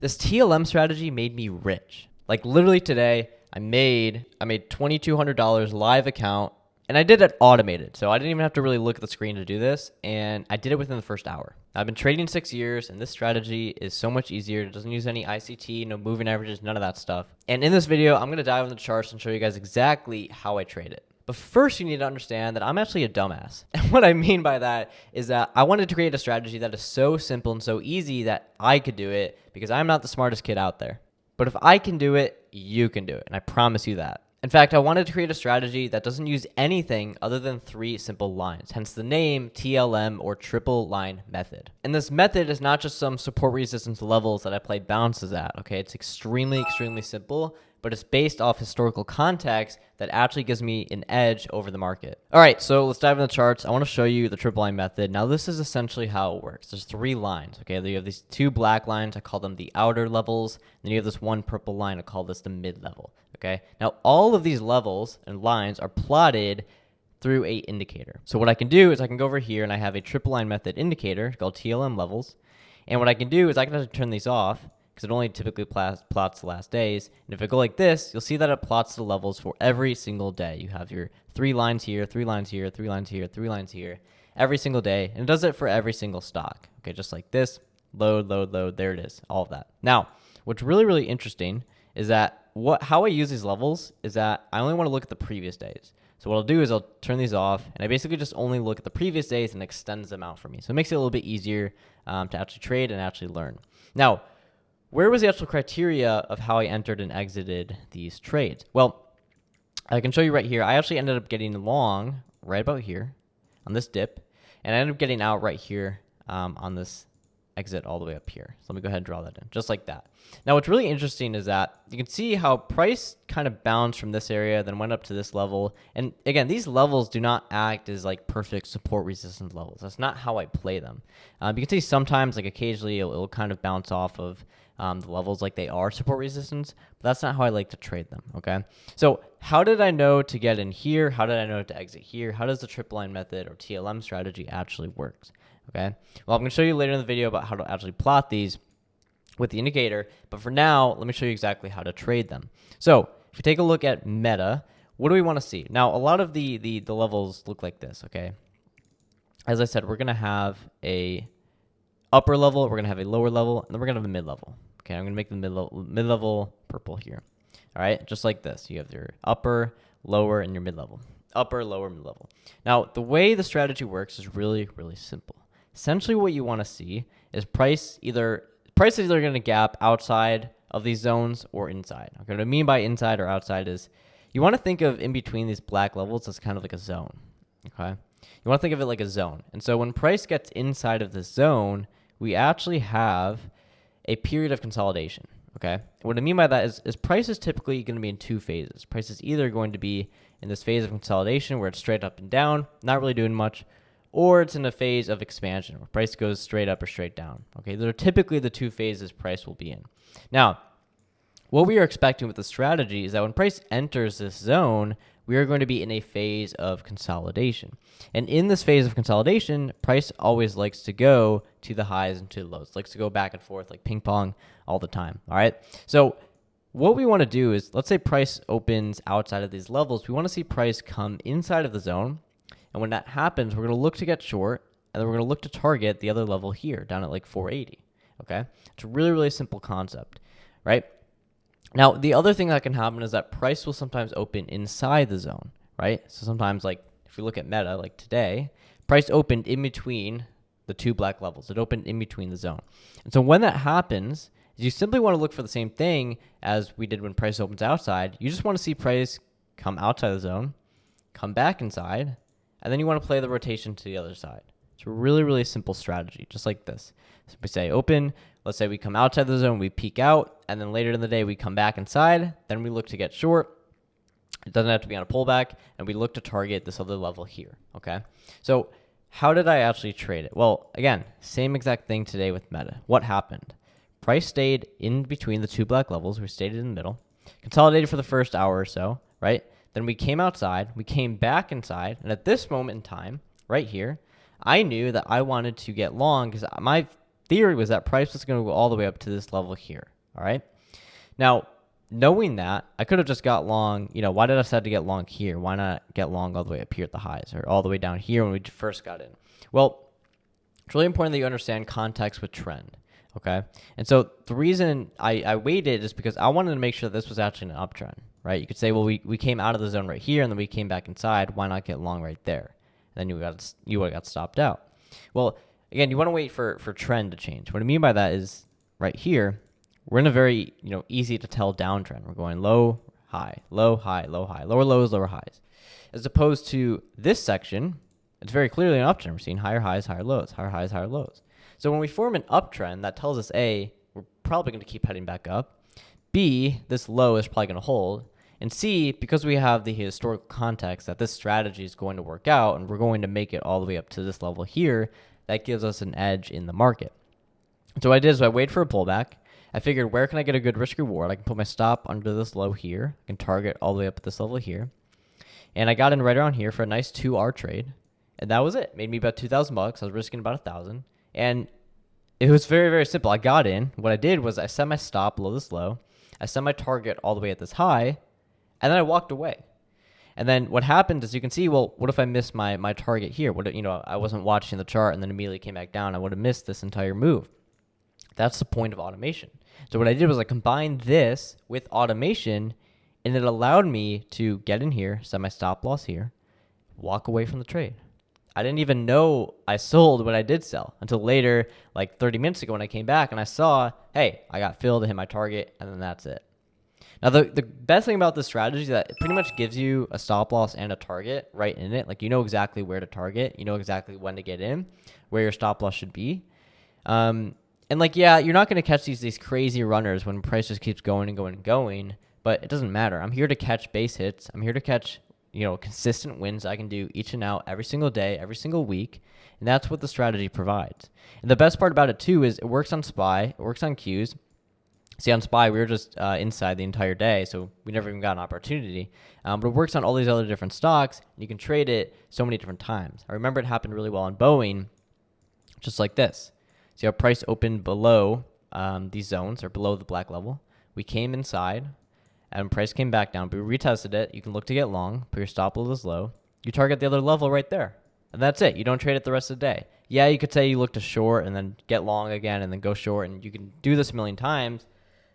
This TLM strategy made me rich. Like literally today, I made $2,200 live account, and I did it automated. So I didn't even have to really look at the screen to do this, and I did it within the first hour. I've been trading 6 years, and this strategy is so much easier. It doesn't use any ICT, no moving averages, none of that stuff. And in this video, I'm going to dive into the charts and show you guys exactly how I trade it. But first, you need to understand that I'm actually a dumbass. And what I mean by that is that I wanted to create a strategy that is so simple and so easy that I could do it because I'm not the smartest kid out there. But if I can do it, you can do it. And I promise you that. In fact, I wanted to create a strategy that doesn't use anything other than 3 simple lines, hence the name TLM, or triple line method. And this method is not just some support resistance levels that I play bounces at, okay? It's extremely simple, but it's based off historical context that actually gives me an edge over the market. All right, so let's dive into the charts. I want to show you the triple line method. Now, this is essentially how it works. There's 3 lines, okay? You have these 2 black lines. I call them the outer levels. Then you have this 1 purple line. I call this the mid level, okay? Now, all of these levels and lines are plotted through a indicator. So what I can do is I can go over here and I have a triple line method indicator called TLM levels. And what I can do is I can have to turn these off, because it only typically plots the last days. And if I go like this, you'll see that it plots the levels for every single day. You have your 3 lines here, 3 lines here, 3 lines here, 3 lines here, every single day. And it does it for every single stock. Okay, just like this, load, load, load, there it is, all of that. Now, what's really interesting is that how I use these levels is that I only want to look at the previous days. So what I'll do is I'll turn these off, and I basically just only look at the previous days and extends them out for me. So it makes it a little bit easier to actually trade and actually learn. Now, where was the actual criteria of how I entered and exited these trades? Well, I can show you right here. I actually ended up getting long right about here on this dip, and I ended up getting out right here on this exit all the way up here. So let me go ahead and draw that in, just like that. Now, what's really interesting is that you can see how price kind of bounced from this area, then went up to this level. And again, these levels do not act as like perfect support resistance levels. That's not how I play them. You can see sometimes, like occasionally, it'll kind of bounce off of the levels like they are support resistance, but that's not how I like to trade them, okay? So how did I know to get in here? How did I know to exit here? How does the triple line method or TLM strategy actually works, okay? Well, I'm going to show you later in the video about how to actually plot these with the indicator, but for now, let me show you exactly how to trade them. So if we take a look at Meta, what do we want to see? Now, a lot of the levels look like this, okay? As I said, we're going to have a upper level, we're going to have a lower level, and then we're going to have a mid level. Okay, I'm going to make the mid-level purple here. All right, just like this. You have your upper, lower, and your mid-level. Upper, lower, mid-level. Now, the way the strategy works is really simple. Essentially, what you want to see is price is either going to gap outside of these zones or inside. Okay, what I mean by inside or outside is you want to think of in between these black levels as kind of like a zone. Okay, you want to think of it like a zone. And so when price gets inside of this zone, we actually have a period of consolidation, okay? What I mean by that is price is typically going to be in 2 phases. Price is either going to be in this phase of consolidation where it's straight up and down, not really doing much, or it's in a phase of expansion where price goes straight up or straight down, okay? Those are typically the 2 phases price will be in. Now, what we are expecting with the strategy is that when price enters this zone, we are going to be in a phase of consolidation. And in this phase of consolidation, price always likes to go to the highs and to the lows. It likes to go back and forth like ping pong all the time, all right? So what we want to do is, let's say price opens outside of these levels. We want to see price come inside of the zone. And when that happens, we're going to look to get short, and then we're going to look to target the other level here, down at like 480, okay? It's a really simple concept, right? Now, the other thing that can happen is that price will sometimes open inside the zone, right? So sometimes, like if we look at Meta, like today, price opened in between the 2 black levels. It opened in between the zone. And so when that happens, you simply want to look for the same thing as we did when price opens outside. You just want to see price come outside the zone, come back inside, and then you want to play the rotation to the other side. It's a really simple strategy, just like this. So we say open, let's say we come outside the zone, we peek out, and then later in the day we come back inside, then we look to get short. It doesn't have to be on a pullback, and we look to target this other level here, okay? So how did I actually trade it? Well, again, same exact thing today with Meta. What happened? Price stayed in between the 2 black levels. We stayed in the middle, consolidated for the first hour or so, right? Then we came outside, we came back inside, and at this moment in time, right here, I knew that I wanted to get long because my theory was that price was going to go all the way up to this level here. All right. Now, knowing that, I could have just got long. Why did I decide to get long here? Why not get long all the way up here at the highs or all the way down here when we first got in? Well, it's really important that you understand context with trend. Okay. And so the reason I waited is because I wanted to make sure that this was actually an uptrend, right? You could say, well, we came out of the zone right here and then we came back inside. Why not get long right there? And then you would have got stopped out. Well, again, you want to wait for trend to change. What I mean by that is right here, we're in a very, easy to tell downtrend. We're going low, high, low, high, low, high, lower lows, lower highs. As opposed to this section, it's very clearly an uptrend. We're seeing higher highs, higher lows, higher highs, higher lows. So when we form an uptrend, that tells us A, we're probably going to keep heading back up. B, this low is probably going to hold. And C, because we have the historical context that this strategy is going to work out and we're going to make it all the way up to this level here, that gives us an edge in the market. So what I did is I waited for a pullback. I figured, where can I get a good risk reward? I can put my stop under this low here. I can target all the way up at this level here. And I got in right around here for a nice 2R trade. And that was it. Made me about $2,000. I was risking about $1,000. And it was very, very simple. I got in. What I did was I set my stop below this low. I set my target all the way at this high. And then I walked away. And then what happened is you can see, well, what if I missed my target here? What if, I wasn't watching the chart and then immediately came back down? I would have missed this entire move. That's the point of automation. So what I did was I combined this with automation, and it allowed me to get in here, set my stop loss here, walk away from the trade. I didn't even know I sold when I did sell until later, like 30 minutes ago when I came back and I saw, hey, I got filled to hit my target, and then that's it. Now, the best thing about this strategy is that it pretty much gives you a stop loss and a target right in it. Like, you know exactly where to target. You know exactly when to get in, where your stop loss should be. And you're not going to catch these crazy runners when price just keeps going and going and going, but it doesn't matter. I'm here to catch base hits. I'm here to catch, consistent wins I can do each and out every single day, every single week. And that's what the strategy provides. And the best part about it too is it works on SPY, it works on Qs. See, on SPY, we were just inside the entire day, so we never even got an opportunity. But it works on all these other different stocks, and you can trade it so many different times. I remember it happened really well on Boeing, just like this. See how price opened below these zones, or below the black level. We came inside, and price came back down. But we retested it. You can look to get long, put your stop below this low. You target the other level right there. And that's it. You don't trade it the rest of the day. Yeah, you could say you look to short, and then get long again, and then go short, and you can do this a million times.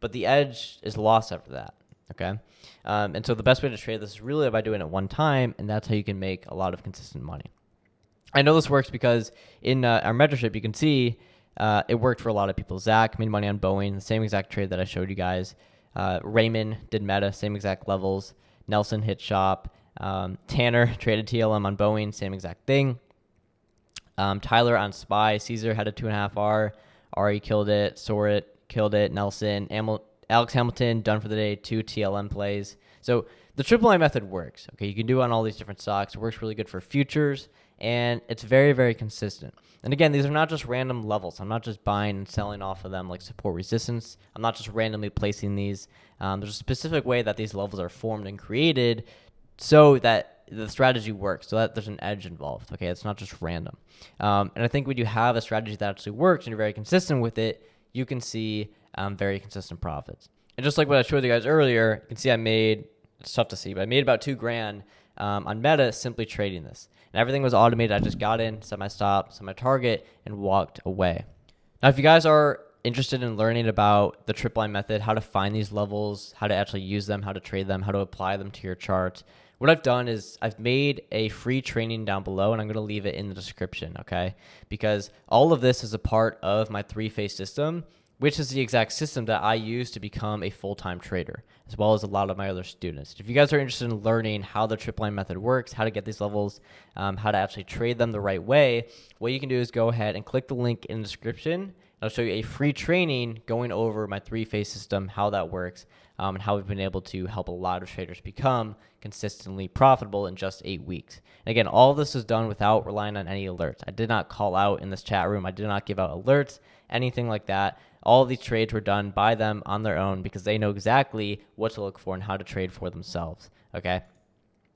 But the edge is lost after that, okay? And so the best way to trade this is really by doing it one time, and that's how you can make a lot of consistent money. I know this works because in our mentorship, you can see it worked for a lot of people. Zach made money on Boeing, the same exact trade that I showed you guys. Raymond did Meta, same exact levels. Nelson hit Shop. Tanner traded TLM on Boeing, same exact thing. Tyler on SPY. Caesar had a 2.5R. Ari killed it. Sorit killed it. Nelson, Alex Hamilton, done for the day, 2 TLM plays. So the triple I method works. Okay, you can do it on all these different stocks. It works really good for futures, and it's very, very consistent. And again, these are not just random levels. I'm not just buying and selling off of them like support resistance. I'm not just randomly placing these. There's a specific way that these levels are formed and created so that the strategy works, so that there's an edge involved. Okay, it's not just random. And I think when you have a strategy that actually works and you're very consistent with it, you can see very consistent profits. And just like what I showed you guys earlier, you can see it's tough to see, but I made about $2,000 on Meta simply trading this. And everything was automated. I just got in, set my stop, set my target, and walked away. Now, if you guys are interested in learning about the triple I method, how to find these levels, how to actually use them, how to trade them, how to apply them to your chart, what I've done is I've made a free training down below, and I'm going to leave it in the description, okay? Because all of this is a part of my three-phase system, which is the exact system that I use to become a full-time trader, as well as a lot of my other students. If you guys are interested in learning how the triple I method works, how to get these levels, how to actually trade them the right way, what you can do is go ahead and click the link in the description. I'll show you a free training going over my three-phase system, how that works, and how we've been able to help a lot of traders become consistently profitable in just 8 weeks. And again, all of this is done without relying on any alerts. I did not call out in this chat room. I did not give out alerts, anything like that. All of these trades were done by them on their own because they know exactly what to look for and how to trade for themselves, okay?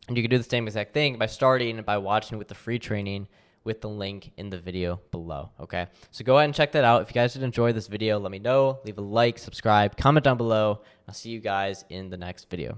And you can do the same exact thing by starting by watching with the free training with the link in the video below. Okay, so go ahead and check that out. If you guys did enjoy this video, let me know. Leave a like, subscribe, comment down below. I'll see you guys in the next video.